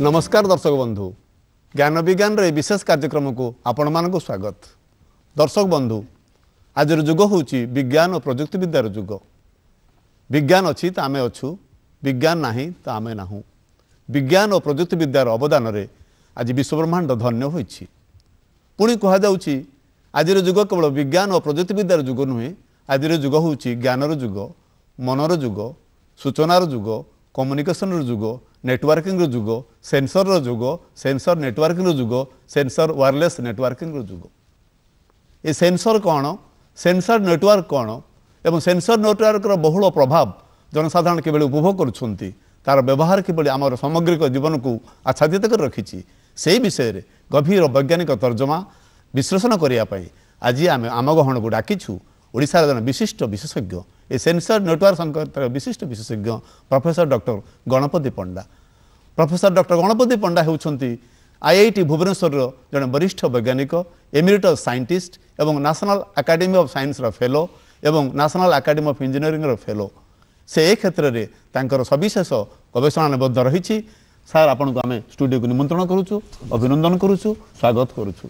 नमस्कार दर्शक बंधु ज्ञान विज्ञान रे विशेष कार्यक्रम को आपण मानक स्वागत। दर्शक बंधु आज जुग हूँ विज्ञान और प्रजुक्ति विद्यार जुग। विज्ञान अच्छी तो आमे अच्छू, विज्ञान नहीं तो आमे नाहू। विज्ञान और प्रजुक्ति विद्यार अवदान रे आज विश्वब्रह्मांड धन्य होइछि। पुणी कहुच्छी आज जुग केवल विज्ञान और प्रजुक्ति विद्यार जुग नुहे, आज जुग हूँ ज्ञानर जुग, मनर जुग, सूचनार जुग, कम्युनिकेशन जुग, नेटवर्किंग जुग, सेंसर जुग, सेंसर नेटवर्किंग जुग, सेंसर वायरलेस नेटवर्किंग जुग। ये सेंसर कौन, सेंसर नेटवर्क कौन एवं सेंसर नेटवर्क बहुल प्रभाव जनसाधारण किभଳି उपभोग करुछंती, तार व्यवहार किभଳି आमर सामग्रिक जीवन को आच्छादित कर रखिछि, से विषय रे गभीर वैज्ञानिक तर्जमा विश्लेषण करिया पई आज आम आम गहन को डाकिछु ओडिशार जन विशिष्ट विशेषज्ञ ए सेंसर नेटवर्क संकट विशिष्ट विशेषज्ञ professor doctor Ganapati Panda. Professor doctor Ganapati Panda होउछंती आईआईटी भुवनेश्वर जन वरिष्ठ वैज्ञानिक, एमिरिटस साइंटिस्ट एवं नेशनल एकेडमी ऑफ साइंस रो फेलो एवं नेशनल एकेडमी ऑफ इंजीनियरिंग रो फेलो। से ए क्षेत्र में तांकर सविशेष गवेषणा निबद्ध रही। सार आपन को आम स्टूडियो को निमंत्रण करुचु, अभिनंदन करुचु, स्वागत करुचु।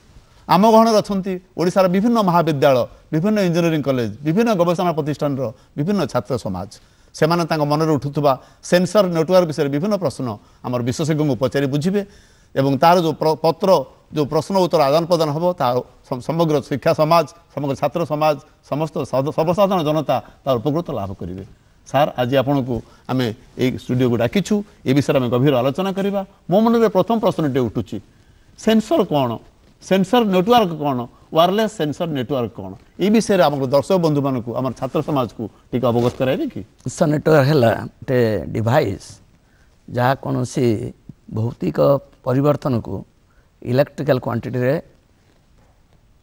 आम गहन अच्छा ओडिशार विभिन्न महाविद्यालय, विभिन्न इंजीनियरिंग कॉलेज, विभिन्न गवेषणा प्रतिष्ठान विभिन्न छात्र समाज से मन उठुवा सेंसर नेटवर्क विषय विभिन्न प्रश्न आम विशेषज्ञ को पचारि बुझे एवं तार जो पत्र जो प्रश्न उत्तर आदान प्रदान हम तार समग्र शिक्षा समाज, समग्र छात्र समाज, समस्त सर्वसाधारण जनता तार उपकृत लाभ करेंगे। सार आज आपण को आम ये स्टूडियो को डाकिछु, ये विषय में गभीर आलोचना करवा। मो मन में प्रथम प्रश्नटे उठुची, सेंसर कौन, सेंसर नेटवर्क कौन, वायरलेस सेंसर नेटवर्क कौन, ये विषय आम दर्शक बंधु मान को आम छात्र समाज को टी अवगत कराइबे कि? सेंसर नेटवर्क है गोटे डिवाइस जहाँ कौन सी भौतिक परिवर्तन को इलेक्ट्रिकल क्वांटिटी रे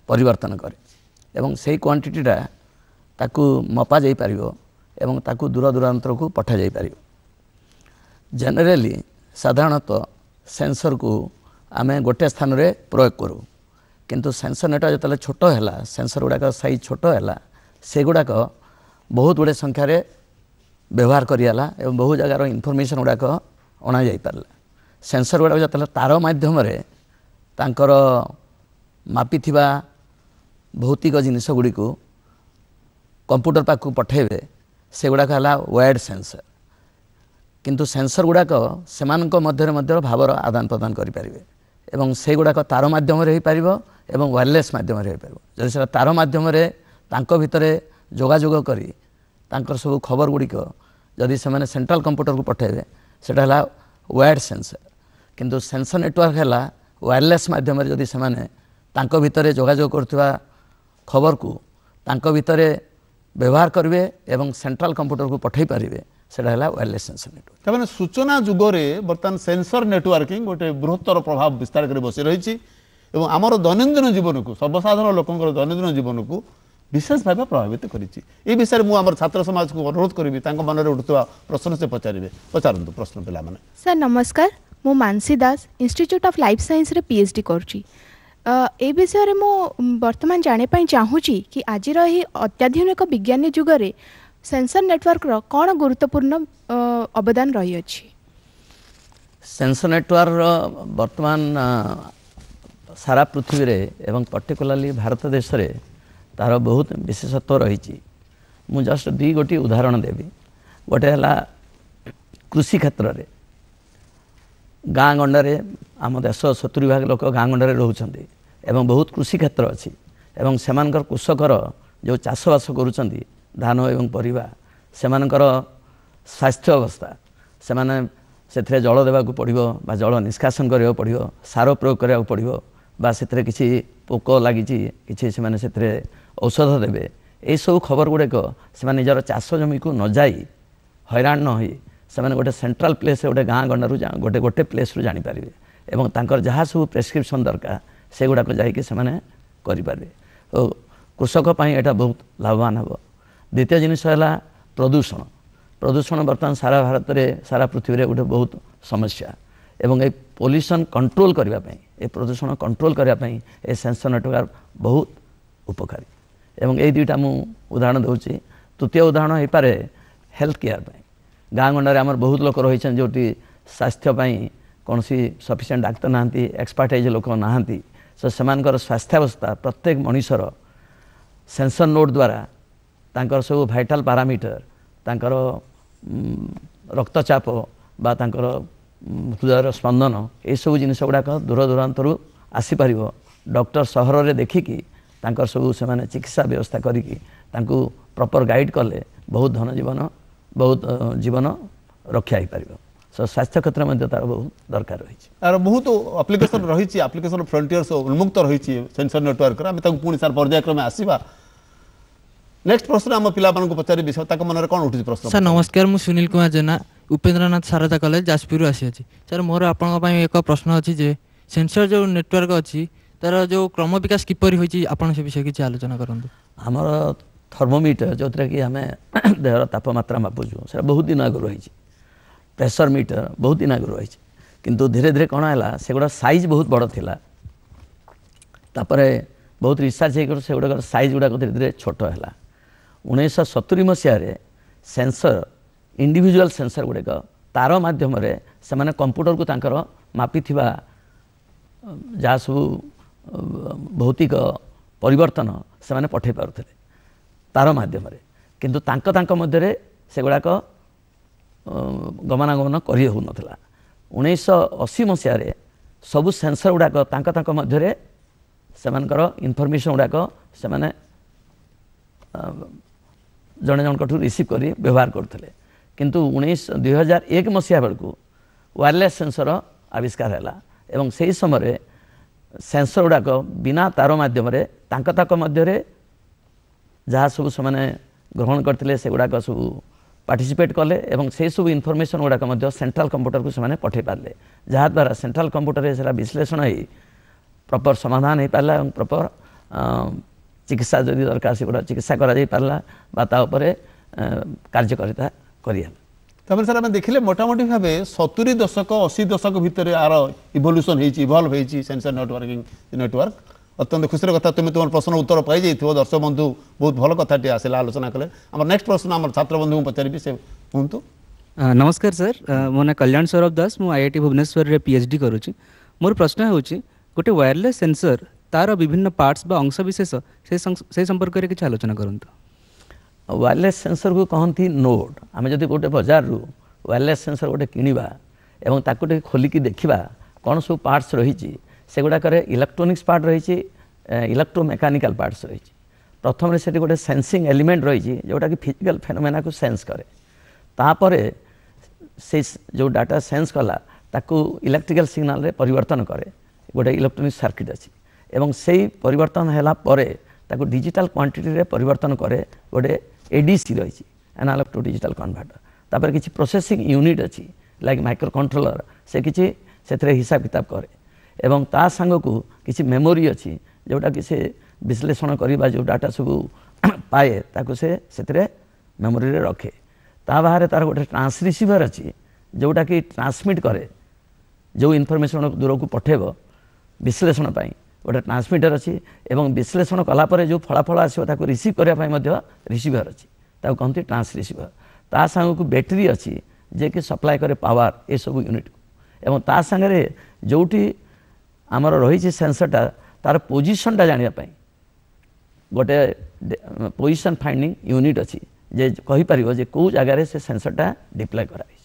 परिवर्तन करे एवं से क्वांटिटीटा ताकू मपा जाई परिबो एवं ताकू दूर दूरांतर को पठा जाई परिबो। जनरली साधारणतः सेंसर को आमे गोटे स्थान रे प्रयोग करूँ, किंतु सेंसर नेटवर्क जो छोट है, सेंसर गुड़ाक साइज छोट है, से गुड़ाक बहुत गुड़े संख्यार व्यवहार करियाला एवं बहुत जगार इनफॉरमेशन गुड़ाक अणा जाई पारला। सेंसर गुड़ाक जो तार माध्यम तांकर मापिथिबा भौतिक जिनिस गुड़ी को कंप्यूटर पाखु पठेबे, से गुड़ाक है वायर्ड सेंसर। किंतु सेंसर गुड़ाक सेमानक मध्य भावर आदान प्रदान करें एवं से गुड़ाक तार माध्यम हो पारिबो एवं वायरलेस माध्यम हो पारिबो। जदि से तार माध्यम तांको भितरे जोगाजोग करी तांकर सब खबर गुड़िक जदि से माने सेंट्रल कंप्यूटर को पठेबे, सेटा है वायर्ड सेंसर। किंतु सेंसर नेटवर्क है वायरलेस माध्यम जदि से माने तांको भितरे जोगाजोग करथिबा खबर को तांको भितरे व्यवहार करेंगे एवं सेंट्रल कंप्यूटर को पठे पारे, सेटा है वायरलेस सेंसर नेटवर्क। तमाने सूचना जुगरे बर्तमान सेंसर नेटवर्किंग गोटे बृहत्तर प्रभाव विस्तार कर बसी रही एवं आमर दैनंदिन जीवन को, सर्वसाधारण लोकंर दैनंदिन जीवन को विशेष भाव प्रभावित करी। विषय में मुझे छात्र समाज को अनुरोध करी मन में उठुवा प्रश्न से पचारे पचारतु प्रश्न पिला माने। सर नमस्कार, मु मानसी दास इंस्टीट्यूट ऑफ लाइफ साइंस रे पीएचडी करुची। ए विषय रे मो वर्तमान जाने पाई चाहूची कि आज रही अत्याधुनिक विज्ञान जुगरे सेंसर नेटवर्क रो कौन गुरुत्वपूर्ण अवदान रही अछि? सेंसर नेटवर्क वर्तमान सारा पृथ्वी रे एवं पर्टिकुलरली भारत देश रे तार बहुत विशेषत्व रही। मु जस्ट दी गोटी उदाहरण देवी। गोटे है कृषि क्षेत्र रे गाँ गंडे आम देश 70% लोक गाँ गंडे रोचते एवं बहुत कृषि क्षेत्र अच्छी एवं सेमानकर कृषकर जो चाषबास करुँच धान एवं परिवा सेमानकर स्वास्थ्य अवस्था से जल देवाक पड़ो बा जल निष्कासन करा पड़ो, सार प्रयोग करा पड़ो बा से किसी पोक लगी किसी से औषध देवे। यही सब खबर गुड़ाक से निजर चाष जमी को न जाई हैरान न हो से गोटे सेंट्रल प्लेस गोटे गाँ गंडारू गोटे गोटे प्लेस रू जानीपारे एवं तांकर जहाँ सब प्रेस्क्रिप्शन दरकार से गुड़ाक जामें करें। तो कृषक यहाँ बहुत लाभवान हे। द्वितीय जिनस है प्रदूषण। प्रदूषण बर्तमान सारा भारत में सारा पृथ्वी में गोटे बहुत समस्या एवं ये पोल्यूशन कंट्रोल करने, ये प्रदूषण कंट्रोल करने ये सेंसर नेटवर्क बहुत उपकारी एवं ये दुईटा मु उदाहरण दूसरी। तृतीय उदाहरण हो पारे हेल्थ केयर। गाँ गंडे आमर बहुत लोक रही जो स्वास्थ्य कौन सफिशिएंट डाक्तर ना एक्सपर्टाइज लोक ना सो सेमानकर स्वास्थ्यावस्था प्रत्येक मनीषर सेंसर नोड द्वारा तांकर सब भाइटाल पारामीटर तांकर रक्तचाप बा तांकर हृदय स्पंदन ये सब जिन गुड़ाक दूर दूरांतर आसीपर डॉक्टर सहर में देखिकी तांकर सब से चिकित्सा व्यवस्था करिकी तांकु प्रॉपर गाइड कले बहुत धन जीवन बहुत जीवन रक्षा हो पार सो स्वास्थ्य क्षेत्र में तार बहुत दरकार रही यार बहुत एप्लिकेशन रही एप्लिकेशन फ्रंटियर्स उन्मुक्त रही सेंसर नेटवर्क आम पुणी सार पर्यायक्रमे आसवा नेक्स्ट प्रश्न आम पिला पचारि विषय मन कौन उठी प्रश्न सर नमस्कार मु सुनील कुमार जेना उपेन्द्रनाथ सारदा कॉलेज जाजपुर आसी अछि सर मोर आपण एक प्रश्न अछि जे सेंसर जो नेटवर्क अछि तार जो क्रम विकास किपरि होइछि आपण से विषय किछि आलोचना करंतु हमर थर्मोमीटर जो कि आम देहर तापमात्रा मापुचु से बहुत दिन आगु रही प्रेशर मीटर बहुत दिन आगु रही किंतु धीरे धीरे कौन है से गुड़ा साइज बहुत बड़ थिला तापरे बहुत रिसर्च से गुड़ा साइज गुड़ाक धीरे धीरे छोट है 1970 मसीह सेंसर इंडिविजुअल सेंसर गुड़ाक तार माध्यम से माने कंप्यूटर को तांकर मापी जहाँ सब भौतिक परिवर्तन से माने पठे पारुथिले तार माध्यम किंतु तांक मध्य से गुड़ाक गमनागमन करी हो नथिला 1980 मसीह सबु सेंसर गुड़ाक तांक मध्य सेमानकर इनफॉरमेशन गुड़ाक से माने जड़े जनकठू रिसीव करी व्यवहार करते किंतु 2001 मसीहा बेलू वायरलेस सेंसर आविष्कार है एवं से ही समय सेंसर गुड़ाक बिना तार माध्यम तांक मध्य जहाँ सब से ग्रहण करते से गुड़ाक सब पार्टिसिपेट कले एवं से सब इनफॉरमेशन गुड़ाक सेंट्रल कंप्यूटर को से पठे पारे जहाँद्वारा सेंट्रल कंप्यूटर से विश्लेषण हो प्रॉपर समाधान हो पारा और प्रॉपर चिकित्सा जदि दरकार से चिकित्सा करा कार्यकारिता तमें सर आम देखिले मोटामोटी भाव 70 दशक 80 दशक भितर यार इवोल्यूशन इवल्व होती सेंसर नेटवर्किंग नेटवर्क अत्यंत खुशी कथा तुम तुम प्रश्न उत्तर पाई जाइए दर्शक बंधु बहुत भल कथाटी आसला आलोचना कले आम नेक्स्ट प्रश्न आम छात्र बंधु को पचारि से कहतु नमस्कार सर मो ना कल्याण सौरभ दास मु आईआईटी भुवनेश्वर रे पीएचडी करुच्ची मोर प्रश्न होची गोटे वायरलेस सेंसर तार विभिन्न पार्ट्स बा अंश विशेष से संपर्क में किसी आलोचना करंतु वायरलेस सेंसर को कहती नोड आम जब गोटे बजार रू वायरलेस सेंसर गोटे किणवा एवं ताकू खोलिकी देखा कौन सब पार्ट्स रही से गुड़ाक इलेक्ट्रोनिक्स पार्ट रही इलेक्ट्रोमेकानिकल पार्ट्स रही प्रथम से गोटे सेंसिंग एलिमेंट रही जोटा कि फिजिकल फेनोमेना को सेंस करे तापर से जो डाटा सेंस कला ताकू इलेक्ट्रिकल सिग्नल रे परिवर्तन करे गोटे इलेक्ट्रोनिक सर्किट अच्छी एवं से परिवर्तन है परे ताकू डिजिटल क्वांटिटी रे परिवर्तन करे गोटे एडीसी रही एनालॉग टू डिजिटल कन्वर्टर तापर किसी प्रोसेसिंग यूनिट अच्छी लाइक माइक्रो कंट्रोलर से किसी से हिसाब किताब करे एवं ता संग को किसी मेमोरी अच्छी जोटा कि से विश्लेषण करवा जो डाटा सब पाए ताकू से मेमोरी रे रखे ता बाहर तार गोटे ट्रांसरिसीवर अच्छी जोटा कि ट्रांसमिट करे जो इनफॉरमेशन दूर को पठेब विश्लेषण पाई गोटे ट्रांसमिटर अच्छी एवं विश्लेषण कलापर जो फलाफल आसो ताको रिसीव करने रिसीवर अच्छी ताको कहते ट्रांसरिसीवर ता संग को बैटेरी अच्छी जे कि सप्लाई करे पावर ये सब यूनिट को एवं ता संगे जोटी आमर रही सेंसरटा तार पोजिशनटा जानापी गोटे पोजिशन फाइंडिंग यूनिट अच्छी जे कहीपर जे कौ जगार से सेंसरटा डिप्लॉय कराई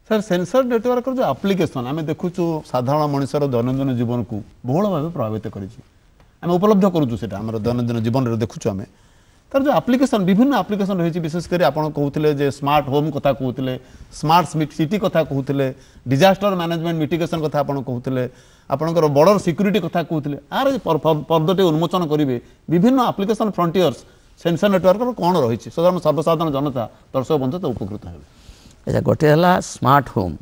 सर सेंसर नेटवर्क जो एप्लिकेशन आम देखु साधारण मनुष्यर दैनंदिन जीवन को बहुल भाव प्रभावित करें उपलब्ध करूँ दैनंदिन जीवन में देखुँ आम तार जो एप्लिकेशन विभिन्न एप्लिकेशन रही विशेषकर आप कहते स्मार्ट होम कथा कहते स्मार्ट सिटी कथा कहते डिजास्टर मैनेजमेंट मिटिगेशन कथा कहते आपंकर बॉर्डर सिक्यूरीटी कथा कहते आर पर्दटे उन्मोचन करेंगे विभिन्न एप्लिकेशन फ्रंटियर्स सेंसर नेटवर्क कौन रही सर्वसाधारण जनता दर्शक बंधु तो उपकृत है अच्छा गोटे है स्मार्ट होम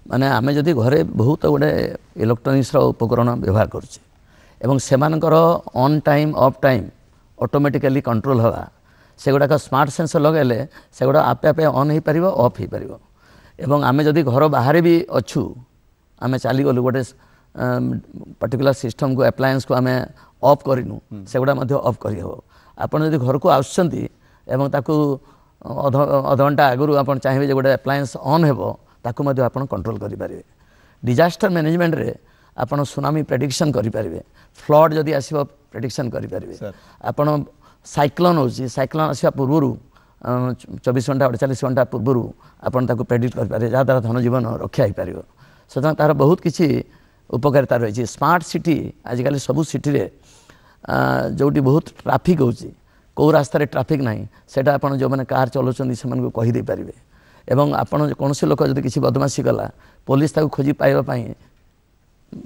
माने आम जदि घरे बहुत गोटे इलेक्ट्रोनिक्स उपकरण व्यवहार करें on time of time automatically control हवा से गुड़ाक स्मार्ट सेंसर लगेले से गुड़ा आपे आपे ऑन हो पार ऑफ हो पार एवं आम जदि घर बाहर भी अच्छू आम चलीगलु गोटे पर्टिकुलर सिस्टम को एप्लायंस को आम ऑफ करूँ से गुड़ा ऑफ करहब आपड़ जब घर को आसुँच अध घंटा आगु आप चाहिए गोटे एप्लायंस ऑन हो कंट्रोल करेंगे डिजास्टर मैनेजमेंट रे आपण सुनामी प्रेडिक्शन करि परिबे फ्लड जदि आसीबो प्रेडिक्शन करि परिबे आपण साइक्लोन होची साइक्लोन आसीबा पूर्वरु 24 घंटा 48 घंटा पूर्वरु आपण ताको प्रेडिक्ट करि पारे जा द्वारा धन जीवन रक्षा हो पारिबो सदा तार बहुत किछि उपकारिता रही स्मार्ट सिटी आजिकल सबू सिटी रे जोटी बहुत ट्राफिक होची कौ रास्तार ट्राफिक ना से जो मैंने कार चलाउछन्ती से कहीदे पारे एवं आपण कौन से लोक जब किसी बदमाशी कला पुलिस ताको खोजी पाइबा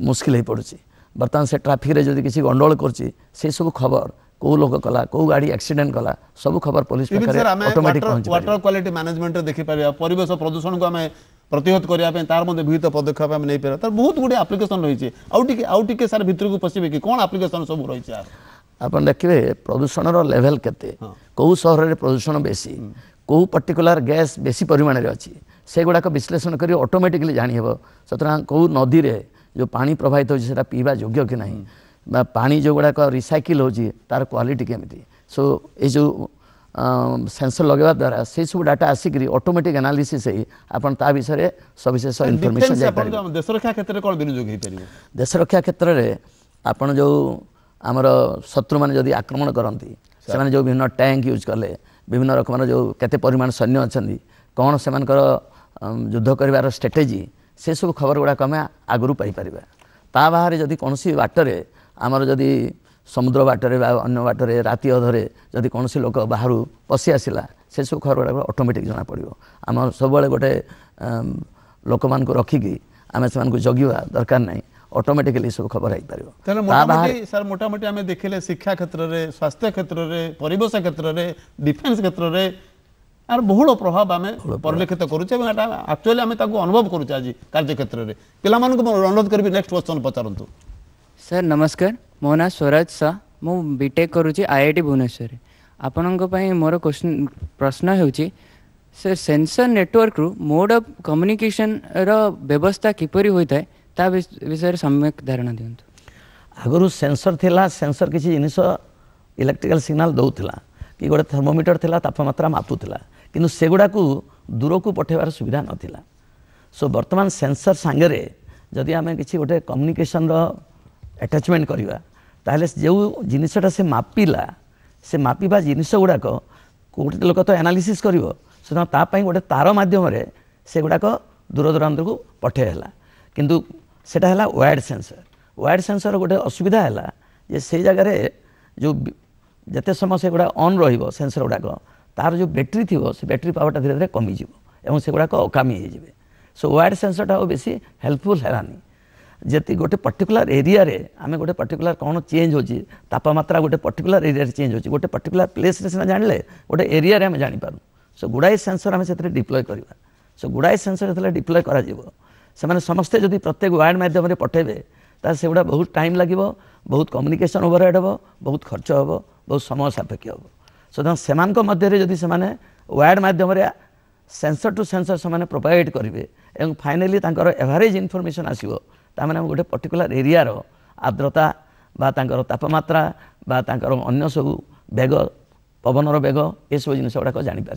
मुस्किल हो पड़ुची बर्तमान से ट्राफिक रे जब किसी गंडगोल करछि से सब खबर कौ लोक कला कौ गाड़ी एक्सीडेंट कला सब खबर पुलिस ऑटोमेटिक पहुंची वाटर क्वालिटी मैनेजमेंट देखि पारिबा परिवेश प्रदूषण को आम प्रतिहत करने तार मध्य विहित पदक्षेप आम नहीं पार तार बहुत गुड़े आप्लिकेसन रही आउ टिके सार भितर को पशिबे कि कौन आप्लिकेसन सब रही आप देखिए प्रदूषण लेवल केते कौ सहर में प्रदूषण बेसी कौ पर्टिकुलर गैस बेसी परिमाण में अच्छी से गुड़ाक विश्लेषण कर ऑटोमेटिकली जानीब सुतरां कौ नदी रे जो पानी प्रवाहित होता पीवा योग्य कि ना पानी जो गुड़ाक रिसाइकिल होची तार क्वालिटी केमिति सो ये जो सेंसर लगेवा द्वारा से सब डाटा आसिक ऑटोमेटिक एनालिसिस है आपन ता विषय सविशेष इनफॉरमेशन जाय पारे देश रक्षा क्षेत्र में कौन विनियोग हो पारे देश रक्षा क्षेत्र में आपन जो आमर शत्रु मैंने जदि आक्रमण करती से जो विभिन्न टैंक यूज कले विभिन्न रकम जो केते परिमाण सैन्य अच्छा कौन से युद्ध कर स्ट्रेटेजी से सब खबर गुड़ाक आम आगु पाइपर ता बाहर जदि कौन बाटर आमर जदि समुद्र बाटर अन्य बाटर राति अधरे जदि कौन लोक बाहर पशि आसला से सब खबर गुड़ाक ऑटोमेटिक जना पड़ो आम सब गोटे लोक मान रखिकी आम से जगिवा दरकार नहीं ऑटोमेटिकली सब खबर हो पार सर मोटामोटी आम देखिले शिक्षा क्षेत्र में स्वास्थ्य क्षेत्र में परिवेश क्षेत्र में डिफेन्स क्षेत्र में यार बहुल प्रभाव आम परिलक्षित करुचे एक्चुअली आम अनुभव करुचे आज कार्य क्षेत्र में पिला अनुरोध करी नेक्स्ट क्वेश्चन पचारतु सर नमस्कार मो ना स्वराज शाह मु बीटेक करुच्ची आईआईटी भुवनेश्वर आपण मोर क्वेश्चन प्रश्न होची सर सेंसर नेटवर्क रु मोड ऑफ कम्युनिकेशन रो व्यवस्था किपरि होइताय ता विषय सम्यक धारणा दियंतु आगु सेंसर थिला सेंसर किसी जिनिस इलेक्ट्रिकल सिग्नल दौला कि गोटे थर्मोमीटर थिला तापमात्रा मापुला किंतु सेगुड़ा को दूर को पठेबार सुविधा नथिला सो वर्तमान सेंसर सांगरे जदि आम किसी गोटे कम्युनिकेशन रो अटैचमेंट करवा ताहले जो जिनिसटा से मापिला से मापिबा जिनिस गुड़ाक गोटे लोक तो एनालिसिस करिवो सो तापाई गोटे तार माध्यम से गुड़ाक दूर दूरांत को पठेला किंतु सेटा है वायर्ड सेंसर गोटे असुविधा है जे से जगह जो जिते समय से गुड़ा ऑन रहिबो सेंसर गुड़ाक तार जो बैटेरी थी से बैटेरी पावरटा धीरे धीरे कमिज और से गुड़ाक अकामी हो सो वायर्ड सेंसरटा बेसी हेल्पफुल है जति गोटे पर्टिकुलर एरिया रे आम गोटे पर्टिकुलर कौन चेंज होची तापमात्रा गोटे पर्टिकुलर एरिया रे चेंज होची गोटे पर्टिकुलर प्लेस रे जानले गोटे एरिया रे आम जानीपारू सो गुड़ाए सेंसर आम से डिप्लॉय करवा सो गुड़ाए सेंसर जो डिप्लॉय करा से समस्ते जदि प्रत्येक वार्ड माध्यम पठेबे से गुड़ा बहुत टाइम लगे बहुत कम्युनिकेशन ओवरहेड हम बहुत खर्च हम बहुत समय सापेक्ष हम सो से मध्य जदि से वार्ड माध्यम सेंसर टू सेंसर से प्रोवाइड करेंगे और फाइनाली एवरेज इनफॉरमेशन आसो ताने गोटे पर्टिकुलर एरिया रो आर्द्रता बा तापमात्रा बा अन्य सब बेग पवन बेग ये सब जिन गुड़ाक जापर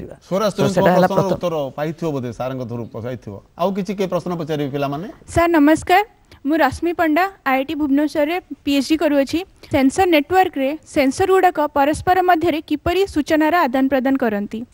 प्रश्न पचारे पे सर नमस्कार मु रश्मि पंडा आईआईटी भुवनेश्वर पीएचडी करुँची सेंसर नेटवर्क रे सेंसर गुड़ाक परस्पर मध्य किपरि सूचनार आदान प्रदान करती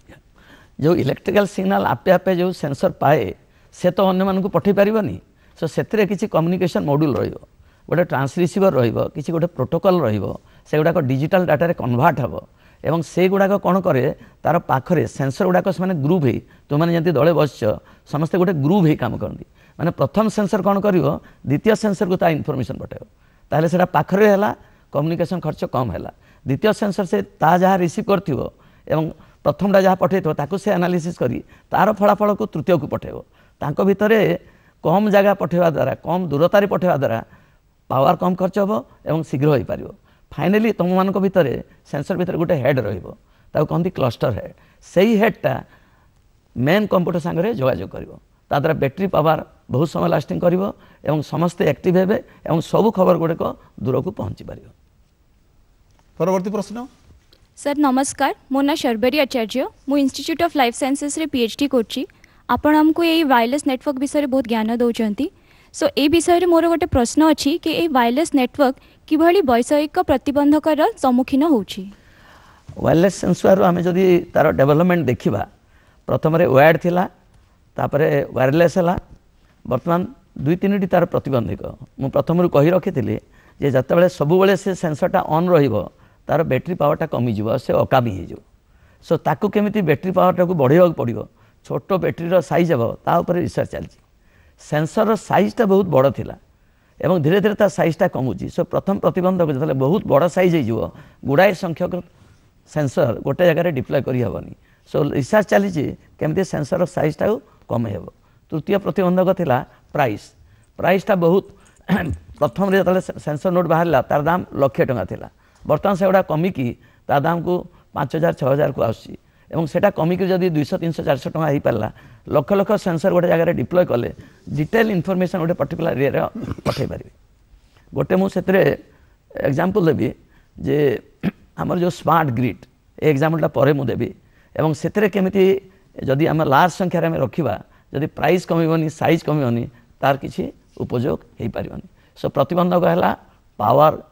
जो इलेक्ट्रिकल सिग्नल आपे आपे जो सेंसर पाए से तो अन्य मानक पठे पारिबनी सो से किसी कम्युनिकेशन मॉड्यूल रहिबो गोटे ट्रांसरिसीवर रहिबो किसी गोटे प्रोटोकॉल रहिबो से गुड़ाक डिजिटल डाटा रे कन्वर्ट हम एवं से गुड़ाक कौन करे तार पाखरे सेंसर गुड़ाक से ग्रुप हो तुम मैंने जमी दले बस समस्ते गोटे ग्रुप हो काम करती माने प्रथम सेंसर कौन कर द्वितीय सेंसर को इनफॉरमेशन पठेब ताहले सेटा पाखरे है कम्युनिकेशन खर्च कम है द्वितीय सेंसर से ता जहाँ रिसीव करथिबो एवं प्रथमटा जहाँ पठेइथो ताको से एनालिसिस करी तार फलाफल को तृतीय को पठेब तांको भितरे कम जगह पठेवा द्वारा कम दूरतार पठेवा द्वारा पावर कम खर्च हम एवं शीघ्र हो पार फाइनाली तुम मान भितर सेंसर भितर गोटे हेड रही कहती क्लस्टर हेड से ही हेडटा मेन कंप्यूटर सांगे जोगाजोग कर द्वारा बैटेरी पावर बहुत समय लास्टिंग कर समस्ते एक्टिव हे और सब खबर गुड़ाक दूर को पहुँची पार। परवर्ती प्रश्न सर नमस्कार मो ना शर्बरी आचार्य मु इंस्टीट्यूट ऑफ लाइफ साइंसेस रे पीएचडी करची आपण हमको यही वायरलेस नेटवर्क विषय बहुत ज्ञान दौरान सो ए विषय रे मोर गोटे प्रश्न अछि कि ए वायरलेस नेटवर्क किभଳି वैषयिक प्रतिबंधकर सम्मुखीन होउछि। वायरलेस सेंसर आम जदि तार डेवलपमेंट देखा प्रथम वायर्ड थिला तापरे वायरलेस है बर्तमान 2-3टी तार प्रतिबंधक मु प्रथम कही रखी जे जिते सबुबले से सेंसरटा ऑन रहिबो तार बैटरी पावरटा कमिଯିବ से अकामी हो सो ताकू केमिति बैटरी पावरटा को बढ़ावा पड़ो छोट बैटरी साइज हे ता ऊपर रिसर्च चलती सेंसर साइजटा बहुत बड़ थिला एवं धीरे धीरे ता साइजटा कमुची सो प्रथम प्रतिबंधक जो बहुत बड़ साइज हो गुड़ाए संख्यक सेंसर गोटे जगह डिप्लय करहबनी सो रिसर्च चली केमती सेंसर साइजटा कमे हे। तृतीय प्रतिबंधक थिला प्राइसटा बहुत प्रथम जो सेंसर नोट बाहर तार दाम 1,00,000 टंका थिला बर्तमान से गुड़ा कमिकी ता दाम को 5,000-6,000 को आसी एवं सेटा कमिकी जदि 200-300-400 टंका हो पारा लक्ष लक्ष सेंसर गोटे जगह डिप्लय कले डिटेल इनफॉरमेशन गोटे पर्टिकुलर एरिया पठे पारे। गोटे मुझे एग्जांपल देवी जे आमर जो स्मार्ट ग्रिड एग्जांपलटा पर मुझे देवी एवं से केमिति जदि आम लार्ज संख्यार आम रखा जदि प्राइस कमिबनी साइज कमिबनी तार किसी उपयोग हो पारनी। सो प्रतिबंधक है पावर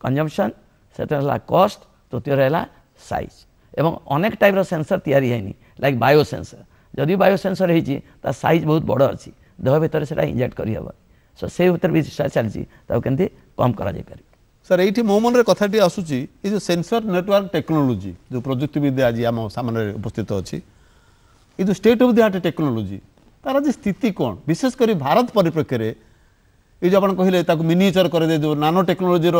कंजम्पशन से कॉस्ट तृतीय है साइज एवं अनेक टाइप सेंसर तैयारी है लाइक बायो सेंसर जदि बायो सेंसर होती साइज बहुत बड़ अच्छी देह भितर से इंजेक्ट करहब सो से भर भी चलती केमती कम कर सर ये मो मन कथाटी आसूची ये जो सेंसर नेटवर्क टेक्नोलोजी जो प्रजुक्ति विद्या आज आम सामने उपस्थित अच्छी ये जो state of the art technology तार आज स्थिति कौन विशेषकर भारत परिप्रेक्षी में ये जो आप कहले मिनिएचर कर जो नानो टेक्नोलोजी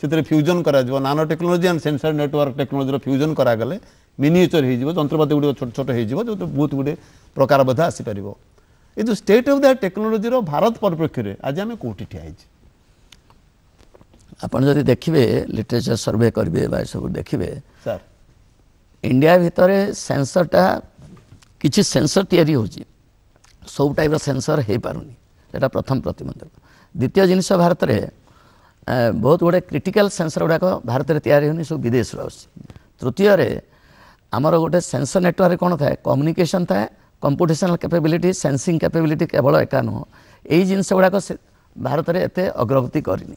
से फ्यूजन करा nano technology and sensor network technology fusion करागले मिनिएचर हो जंत्रपाति गुड़ छोट छोट हो जो बहुत गुड़े प्रकार बोध आसीपर ये जो state of the art technology Bharat परिप्रेक्षी में आज आम कौटी ठिया आप जब देखिए लिटरेचर सर्वे करेंगे सब देखिए सर इंडिया भितर सेंसरटा किसी सेंसर तैयारी होची सब टाइप सेंसर हो पारुनी सेटा प्रथम प्रतिबंधक। द्वितीय जिनस भारत में बहुत गुड़े क्रिटिकल सेंसर गुड़ाक भारत में तैयारी होनी सब विदेश तृतीय आमर गोटे सेंसर नेटवर्क कौन थाए कम्युनिकेशन थाए कंप्यूटेशनल कैपेबिलिटी सेंसिंग कैपेबिलिटी केवल एका नुह यही जिनस गुड़ाक भारत में एत अग्रगति करनी।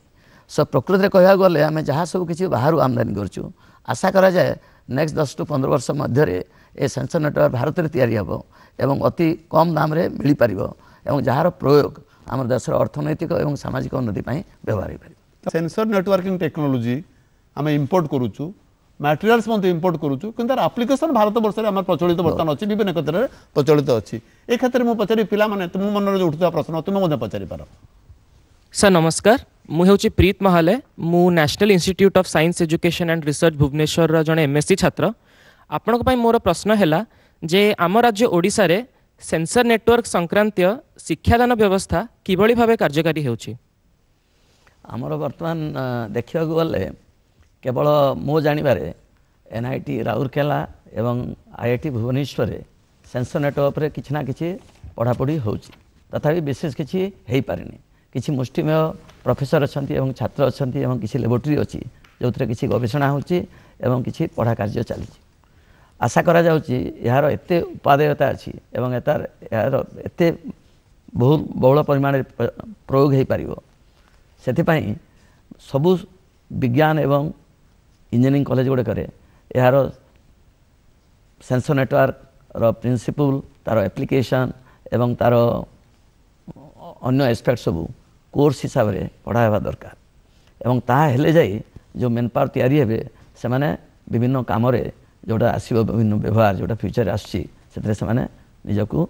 सो प्रकृति में कहवा गले आम जहाँ सब किसी बाहर आमदानी करूँ आशा करा जाए नेक्स्ट 10 to 15 वर्ष मध्य ए सेंसर नेटवर्क भारत में तैयारी हेब एवं अति कम दाम रे मिल पार एवं जार प्रयोग आम देशर अर्थनैतिक और सामाजिक उन्नति व्यवहार हो पार। सेंसर नेटवर्किंग टेक्नोलोजी आम इम्पोर्ट करूँ मटेरियल्स इम्पोर्ट करूँ कि तार आप्लिकेसन भारत वर्ष में प्रचलित बर्तमान अच्छी विभिन्न क्षेत्र में प्रचलित अच्छी ए क्षेत्र में पचारि पाने तुम मन में उठुवा प्रश्न तुम्हें पचारि पार। सर नमस्कार मु हेउची प्रीत महाले मु national institute of science education and research Bhubaneswar जड़े एमएससी छात्र आपण मोर प्रश्न है जे आम राज्य ओडिशा रे सेंसर नेटवर्क संक्रांतीय शिक्षादान व्यवस्था किभली भावे कार्यकारी हेउची। आमर वर्तमान देखा गले केवल मो जानवे एनआईटी राउरकेला एवं आईआईटी भुवनेश्वर सेंसर नेटवर्क रे किछि ना किछि पढ़ापढ़ी होउची तथापि विशेष किछि हेई पारिनी किछि मुष्टिमेय प्रोफेसर अच्छी एवं छात्र अच्छी एवं किसी लैबोरेटरी अच्छी जो किसी गवेषणा होची एवं किसी पढ़ा कार्य चली आशा करा जाउची यार एते उपादेयता अच्छी एवं यार एते बहुत बहुल परिमाण प्रयोग हो पार से सबु विज्ञान एवं इंजीनियरिंग कॉलेज गुड़े यार सेंसर नेटवर्क रो प्रिंसिपल तार एप्लिकेशन एवं तार अन्य एस्पेक्ट सबू कोर्स हिसाब से पढ़ावा दरकार एवं ताहेले जाई जो मेन पावर तैयारी हेबे से माने विभिन्न काम रे जोटा आसीबो विभिन्न व्यवहार जोटा फ्यूचर आसी सेतरे से माने निजको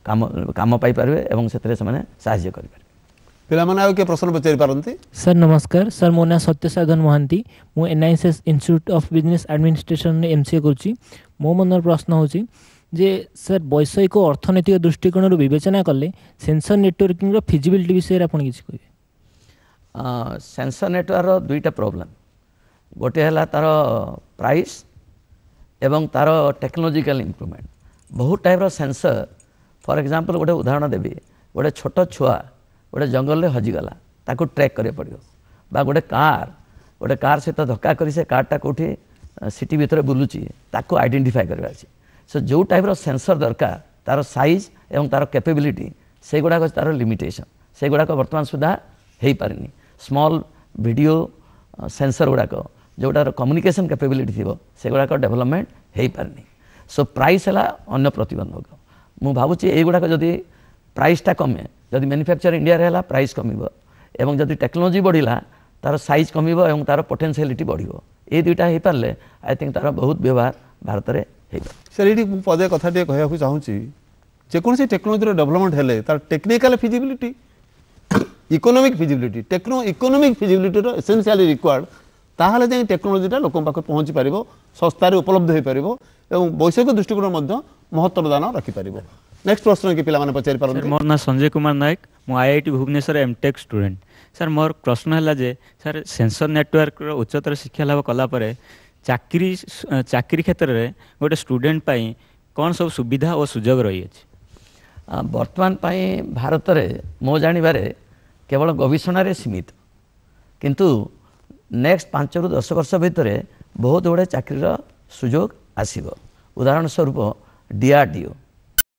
काम काम पाई पारबे एवं सेतरे से माने सहायता करि पारबे। पिला माने आउ के प्रश्न पचारि पारंती। सर नमस्कार सर मो ना सत्यसाधन महांती मु एनआईएसएस इंस्टीट्यूट ऑफ बिजनेस एडमिनिस्ट्रेशन रे एमसीए करछि। मो मनर प्रश्न होछि जे सर वैषयिक अर्थनैतिक दृष्टिकोण विवेचना कले सेंसर नेटवर्किंग रो फिजिबिलिटी विषय आपन किछि कहबे। सेंसर नेटवर्क रो दुईटा प्रॉब्लम गोटे है तार प्राइस एवं तार टेक्नोलॉजिकल इम्प्रूवमेंट बहुत टाइप रो सेंसर फॉर एग्जांपल गोटे उदाहरण देबी गोटे छोट छुआ गोटे जंगल रे हजिगला ताको ट्रैक करे पड़ियो बा गोटे कार सहित धक्का करी से कारटा कोठी सिटी भितर बुलुची ताको आइडेंटिफाई करबा अछि। सो जो टाइप रो सेंसर दरकार तार साइज एवं तार कैपेबिलिटी से गुड़ाक तार लिमिटेशन सेगुड़ाक बर्तमान सुधा हो पारनी स्मॉल वीडियो सेंसर गुड़ाक जोटार कम्युनिकेशन कैपेबिलिटी थी से गुड़ाक डेवलपमेंट हो पारनी सो प्राइस है अन्य प्रतिबंधक मु भावुची एगुड़ाक जदि प्राइसटा कमे जदि मैन्युफैक्चर इंडिया है प्राइस कमिबो एवं जदि टेक्नोलॉजी बढ़िला तार साइज कमिबो एवं तार पोटेंशियलिटी बढ़िबो ए दुईटा हो पारे आई थिंक तार बहुत व्यवहार भारत में हो सर ये पदे कथा कहूँ चाहूँगी जेकोसी टेक्नोलोजी डेवलपमेंट हेले तार technical feasibility economic feasibility economic feasibility essentially required ताहले जाई टेक्नोलोजीटा लोक पाखे पहुँची पार सस्तार उपलब्ध हो पार और वैषयिक दृष्टिकोण महत्व दान रखिपर नेक्स्ट प्रश्न कि पे पचारि पार मोर ना संजय कुमार नायक मु IIT Bhubaneswar MTech student sir मोर प्रश्न है जे सर सेंसर नेटवर्क उच्चतर शिक्षा लाभ कलापर चाकरी क्षेत्र में गोटे स्टूडेंट पाई कौन सब सुविधा और सुजोग रही है बर्तमान भारत में मो जानवर केवल गवेषण सीमित किंतु नेक्स्ट 5 ରୁ 10 वर्ष भितर बहुत गुड़े चाकरीर सुजोग आसब उदाहरण स्वरूप DRDO